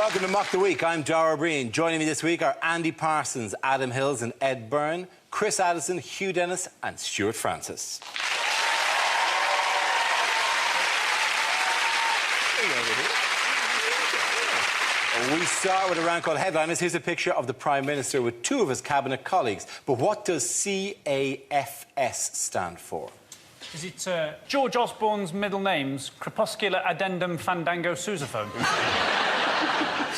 Welcome to Mock the Week. I'm Dara Breen. Joining me this week are Andy Parsons, Adam Hills and Ed Byrne, Chris Addison, Hugh Dennis and Stuart Francis. We start with a round called Headliners. Here's a picture of the Prime Minister with two of his cabinet colleagues. But what does CAFS stand for? Is it George Osborne's middle names? Crepuscular Addendum Fandango Sousaphone?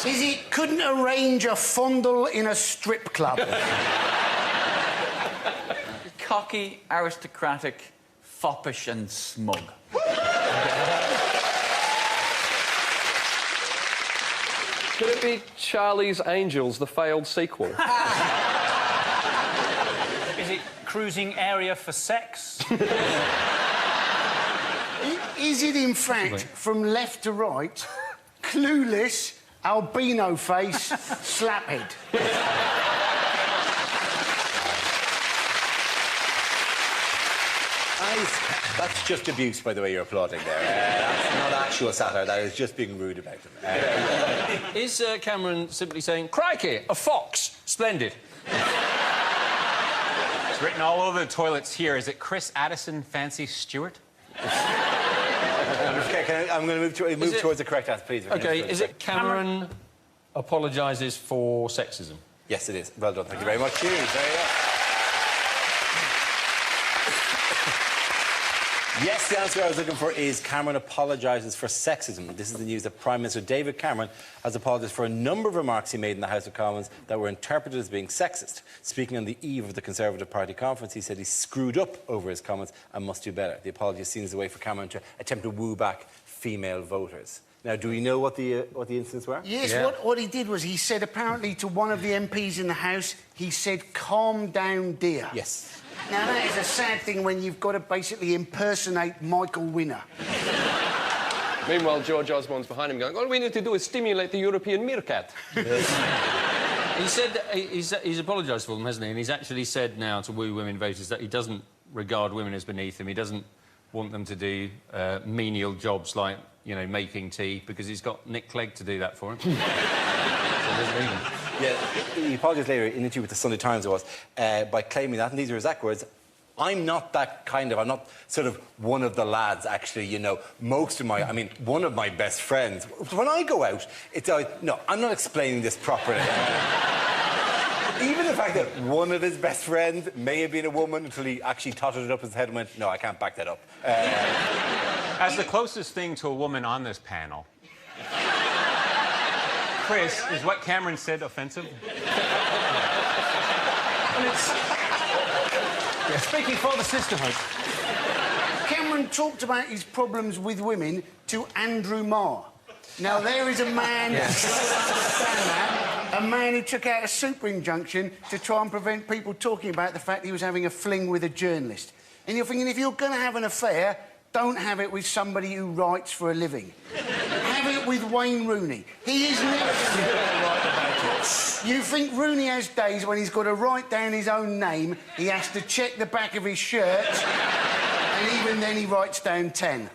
Is it couldn't arrange a fondle in a strip club? Cocky, aristocratic, foppish and smug. Could it be Charlie's Angels, the failed sequel? Is it cruising area for sex? Is it, in fact, from left to right, clueless, albino face, slaphead? That's just abuse, by the way, you're applauding there. That's not actual satire, that is just being rude about them. Is Cameron simply saying, crikey, a fox, splendid? It's written all over the toilets here. Is it Chris Addison Fancy Stewart? Okay, I'm going to move towards the correct answer, please. OK, is it Cameron apologises for sexism? Yes, it is. Well done, thank you very much. Cheers, there you go. Yes, the answer I was looking for is Cameron apologises for sexism. This is the news that Prime Minister David Cameron has apologised for a number of remarks he made in the House of Commons that were interpreted as being sexist. Speaking on the eve of the Conservative Party conference, he said he screwed up over his comments and must do better. The apology is seen as a way for Cameron to attempt to woo back female voters. Now, do we know what the incidents were? Yes, yeah. What he did was he said, apparently, to one of the MPs in the House, he said, calm down, dear. Yes. Now, that is a sad thing when you've got to basically impersonate Michael Winner. Meanwhile, George Osborne's behind him going, all we need to do is stimulate the European meerkat. He said he's apologised for them, hasn't he? And he's actually said now to woo women voters that he doesn't regard women as beneath him. He doesn't want them to do menial jobs like, you know, making tea, because he's got Nick Clegg to do that for him. So he doesn't need him. Yeah, he apologised later in an interview with the Sunday Times, it was, by claiming that, and these are his exact words, I'm not sort of one of the lads, actually, you know, one of my best friends. When I go out, it's no, I'm not explaining this properly. Even the fact that one of his best friends may have been a woman until he actually totted it up his head and went, no, I can't back that up. As the closest thing to a woman on this panel, Chris, is what Cameron said offensive? Speaking for the sisterhood. Cameron talked about his problems with women to Andrew Marr. Now, there is a man... Yes. Understand that. A man who took out a super injunction to try and prevent people talking about the fact he was having a fling with a journalist. And you're thinking, if you're going to have an affair, don't have it with somebody who writes for a living. Have it with Wayne Rooney. He is never going to write about it. You think Rooney has days when he's got to write down his own name, he has to check the back of his shirt, and even then he writes down 10.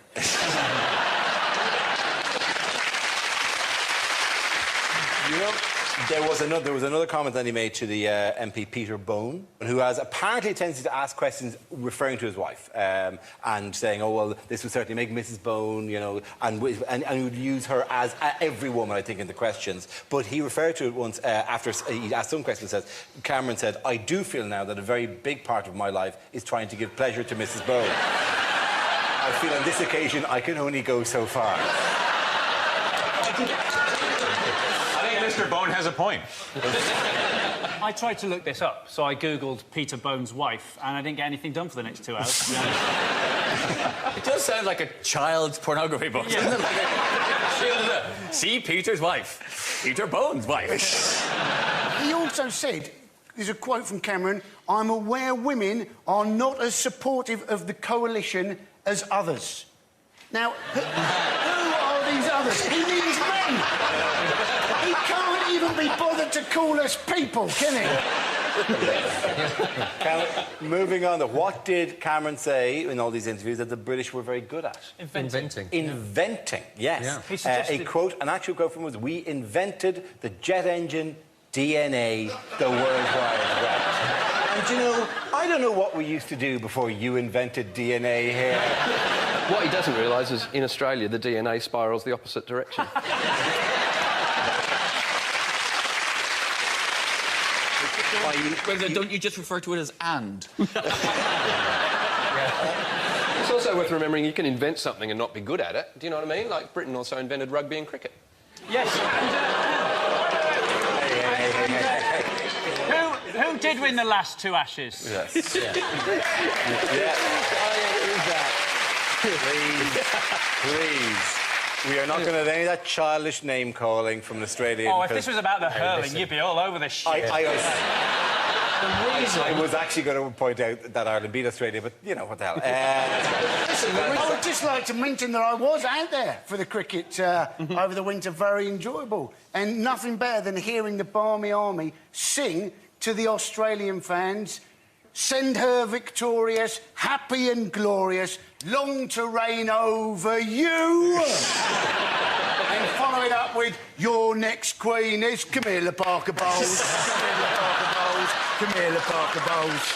You know, there was another comment that he made to the MP Peter Bone, who has apparently a tendency to ask questions referring to his wife, and saying, oh, well, this would certainly make Mrs Bone, you know, and he would use her as every woman, I think, in the questions. But he referred to it once after he asked some questions, Cameron said, I do feel now that a very big part of my life is trying to give pleasure to Mrs Bone. I feel on this occasion I can only go so far. Mr. Bone has a point. I tried to look this up, so I googled Peter Bone's wife, and I didn't get anything done for the next 2 hours. It does sound like a child's pornography book, doesn't it? See Peter's wife. Peter Bone's wife. He also said, there's a quote from Cameron, I'm aware women are not as supportive of the coalition as others. Now, who are these others? He means men! He can't even be bothered to call us people, can he? Moving on, what did Cameron say in all these interviews that the British were very good at? Inventing. Inventing, yes. Yeah. He suggested- An actual quote from him was, "We invented the jet engine, DNA, the World Wide Web." And you know, I don't know what we used to do before you invented DNA here. What he doesn't realise is, in Australia, the DNA spirals the opposite direction. Well, then don't you just refer to it as and? It's also worth remembering you can invent something and not be good at it. Do you know what I mean? Like Britain also invented rugby and cricket. Yes. Who did win the last 2 Ashes? Yes. Please. We are not going to have any of that childish name-calling from an Australian... Oh, if this was about the hurling, you'd be all over this shit. I was actually going to point out that Ireland beat Australia, but, you know, what the hell. I would just like to mention that I was out there for the cricket over the winter, very enjoyable. And nothing better than hearing the Barmy Army sing to the Australian fans, "Send her victorious, happy and glorious, long to reign over you." And follow it up with, "Your next queen is Camilla Parker Bowles." Camilla Parker Bowles, Camilla Parker Bowles.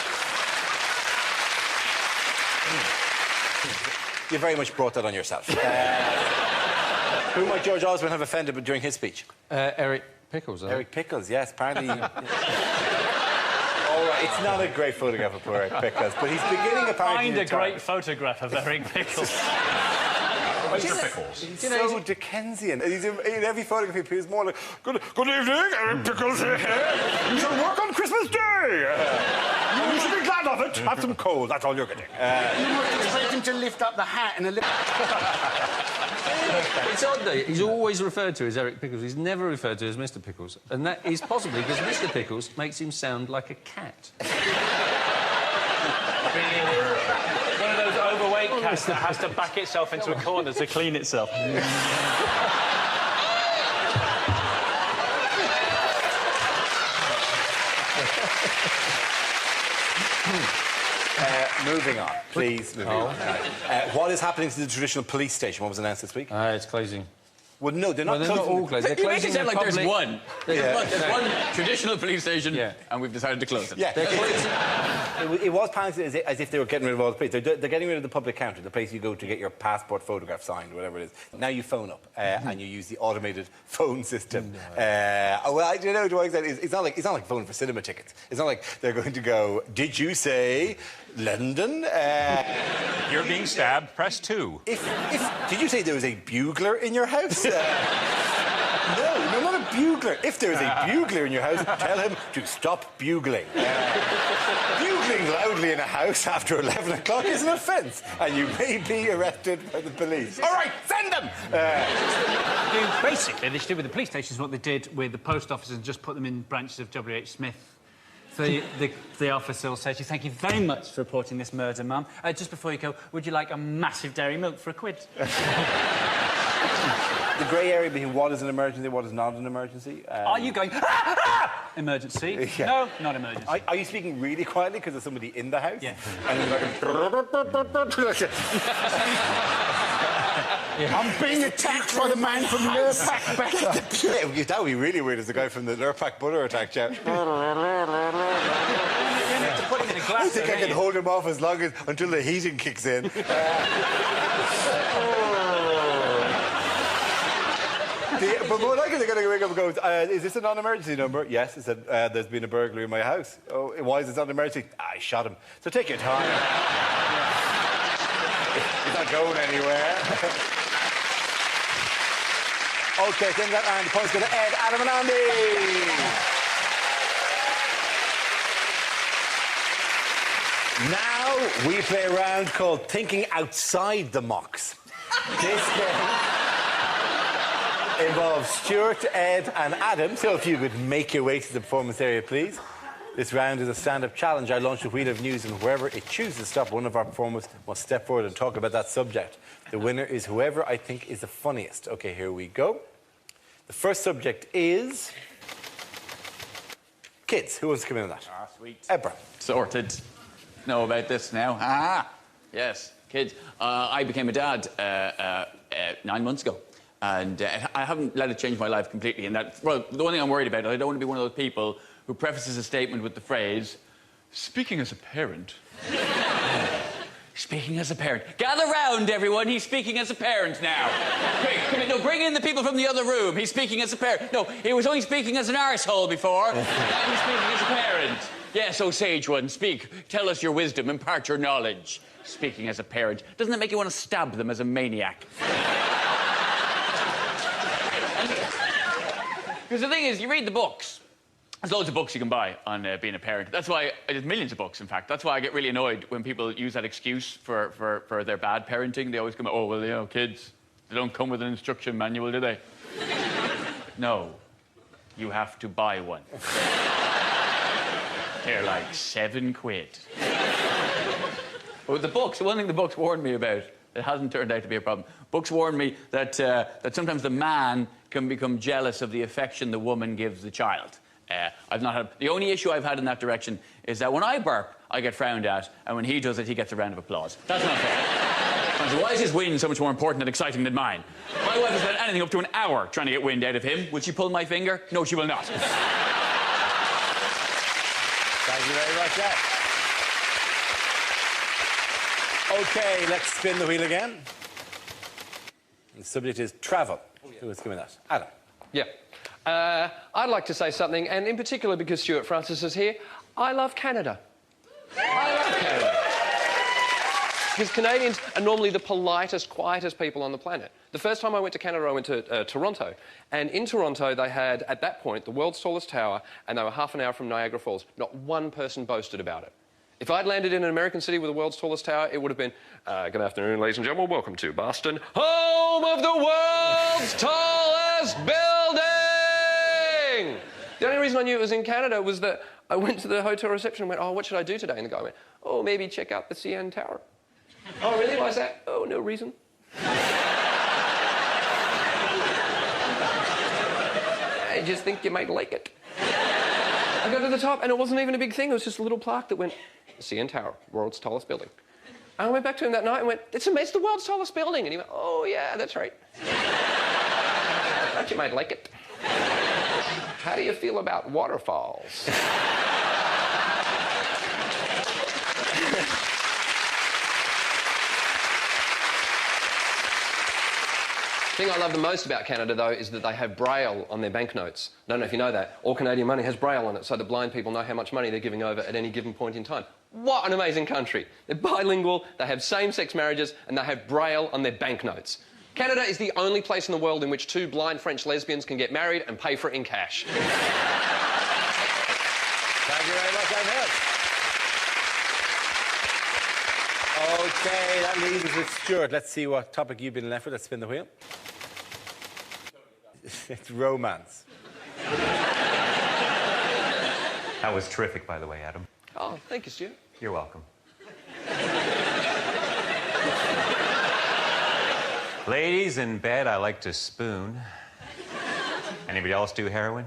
You very much brought that on yourself. Who might George Osborne have offended during his speech? Eric Pickles, I think. Eric Pickles, yes, apparently... All right, it's not a great photograph of poor Eric Pickles, but he's beginning apparently... Find a great photograph of Eric Pickles. Mr. Pickles. He's so Dickensian. He's in every photograph he appears more like, good evening, Eric Pickles here. You shall work on Christmas Day. You should be glad of it. Have some coal, that's all you're getting. You must expect him to lift up the hat and a little... It's odd, though. He's always referred to as Eric Pickles. He's never referred to as Mr. Pickles. And that is possibly because Mr. Pickles makes him sound like a cat. One of those overweight cats that has to back itself into a corner to clean itself. Moving on, please. Moving on. What is happening to the traditional police station? What was announced this week? It's closing. Well, no, they're not Well, they're not closing. all closed. They're You make closing it sound like there's public- one. There's one traditional police station, and we've decided to close it. Yeah, They're closing... it was planned as if they were getting rid of all the police. They're getting rid of the public counter, the place you go to get your passport photograph signed, whatever it is. Now you phone up and you use the automated phone system. You know, to what extent, it's not like phoning for cinema tickets. It's not like they're going to go, "Did you say London?" You're being stabbed. Press 2. Did you say there was a bugler in your house? No, not a bugler. If there is a bugler in your house, tell him to stop bugling. Bugling loudly in a house after 11 o'clock is an offence, and you may be arrested by the police. All right, send them! Basically, they should do with the police stations what they did with the post offices and just put them in branches of W.H. Smith. The officer will say to you, "Thank you very much for reporting this murder, ma'am. Just before you go, would you like a massive dairy milk for £1?" The grey area between what is an emergency and what is not an emergency. Are you going, "Ah, ah!" Emergency? Yeah. No, not emergency. Are you speaking really quietly because there's somebody in the house? Yeah. And you're like... I'm being attacked by the man from Lurpak Better. Yeah, that would be really weird as the guy from the Lurpak Butter Attack chat. You need to put him in a glass. I think I can hold him off until the heating kicks in. But what I think they're going to ring up and go, "Is this a non-emergency number?" "Yes." I said, "There's been a burglary in my house." "Oh, why is it not an emergency?" "I shot him." "So take your time." He's not going anywhere. OK, then that round, the points go to Ed, Adam and Andy. Now we play a round called Thinking Outside the Mocks. This game involves Stuart, Ed and Adam, so if you could make your way to the performance area, please. This round is a stand-up challenge. I launch a wheel of news, and wherever it chooses to stop, one of our performers must step forward and talk about that subject. The winner is whoever I think is the funniest. OK, here we go. The first subject is... Kids, who wants to come in on that? Ah, sweet. Ebra. Sorted. Know about this now. Ah, yes, kids. I became a dad 9 months ago. And I haven't let it change my life completely. And that, well, the one thing I'm worried about is I don't want to be one of those people who prefaces a statement with the phrase, speaking as a parent. Speaking as a parent. Gather round, everyone. He's speaking as a parent now. Quick, come in. No, bring in the people from the other room. He's speaking as a parent. No, he was only speaking as an arsehole before. Now he's speaking as a parent. Yes, oh, sage one, speak. Tell us your wisdom. Impart your knowledge. Speaking as a parent. Doesn't it make you want to stab them as a maniac? Because the thing is, you read the books. There's loads of books you can buy on being a parent. That's why, there's millions of books, in fact. That's why I get really annoyed when people use that excuse for their bad parenting. They always come, oh, well, you know, kids, they don't come with an instruction manual, do they? No. You have to buy one. They're like £7. But with the books, one thing the books warned me about, it hasn't turned out to be a problem. Books warn me that sometimes the man can become jealous of the affection the woman gives the child. I've not had... The only issue I've had in that direction is that when I burp, I get frowned at, and when he does it, he gets a round of applause. That's not fair. So why is his wind so much more important and exciting than mine? My wife has spent anything up to an hour trying to get wind out of him. Will she pull my finger? No, she will not. Thank you very much, Jeff. OK, let's spin the wheel again. The subject is travel. Who is coming at? Adam. Yeah. I'd like to say something, and in particular because Stuart Francis is here, I love Canada. I love Canada. Because Canadians are normally the politest, quietest people on the planet. The first time I went to Canada, I went to Toronto. And in Toronto, they had, at that point, the world's tallest tower, and they were half an hour from Niagara Falls. Not one person boasted about it. If I'd landed in an American city with the world's tallest tower, it would have been, good afternoon, ladies and gentlemen, welcome to Boston, home of the world's tallest building! The only reason I knew it was in Canada was that I went to the hotel reception and went, oh, what should I do today? And the guy went, oh, maybe check out the CN Tower. Oh, really? Why's that? Oh, no reason. I just think you might like it. I got to the top, and it wasn't even a big thing. It was just a little plaque that went, CN Tower, world's tallest building. And I went back to him that night and went, it's the world's tallest building. And he went, oh, yeah, that's right. I thought you might like it. How do you feel about waterfalls? The thing I love the most about Canada, though, is that they have Braille on their banknotes. I don't know if you know that. All Canadian money has Braille on it, so the blind people know how much money they're giving over at any given point in time. What an amazing country. They're bilingual, they have same-sex marriages, and they have Braille on their banknotes. Canada is the only place in the world in which two blind French lesbians can get married and pay for it in cash. Thank you very much, I've heard. OK, that leaves us with Stuart. Let's see what topic you've been left with. Let's spin the wheel. It's romance. That was terrific, by the way, Adam. Oh, thank you, Stuart. You're welcome. Ladies, in bed, I like to spoon. Anybody else do heroin?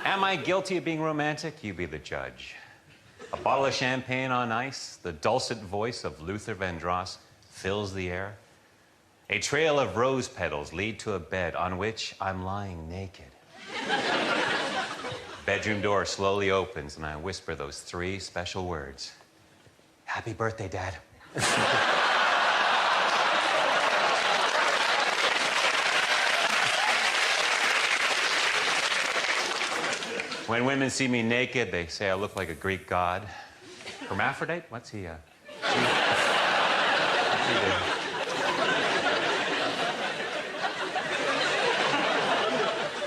Am I guilty of being romantic? You be the judge. A bottle of champagne on ice, the dulcet voice of Luther Vandross fills the air. A trail of rose petals lead to a bed on which I'm lying naked. Bedroom door slowly opens and I whisper those three special words. Happy birthday, Dad. When women see me naked, they say I look like a Greek god. Hermaphrodite? What's he, I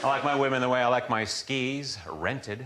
like my women the way I like my skis, rented.